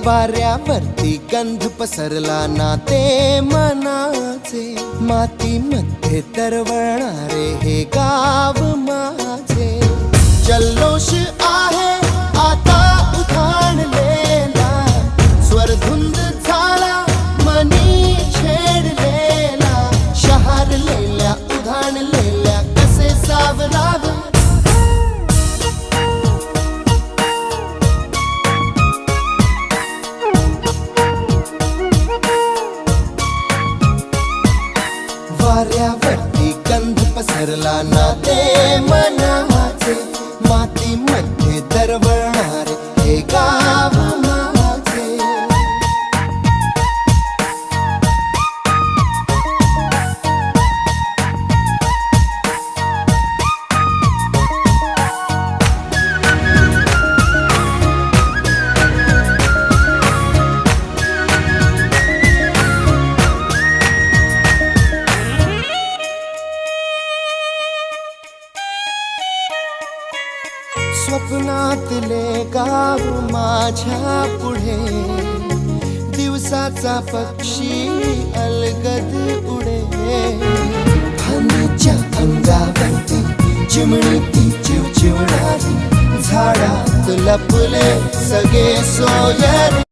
वाऱ्यावरती गंध पसरला ना ते मनाचे, मातीमध्ये तरवळणारे हे गाव माझे. जल्लोष आहे आता उधाणलेला, स्वरधुंद झाला मनी छेडलेला. शहारलेल्या उधाणलेल्या कसे सावरावे, वाऱ्यावरती गंध पसरला ना ते मनाचे, मातीमध्ये दरवळणारे हे गाव माझे. स्वप्नातले गाव माझ्या पुढे, दिवसाचा पक्षी अलगद उडे. फांदीच्या अंगावरती चिमणी ती चिवचिवणारी, झाडात लपले सगळे सोयरे.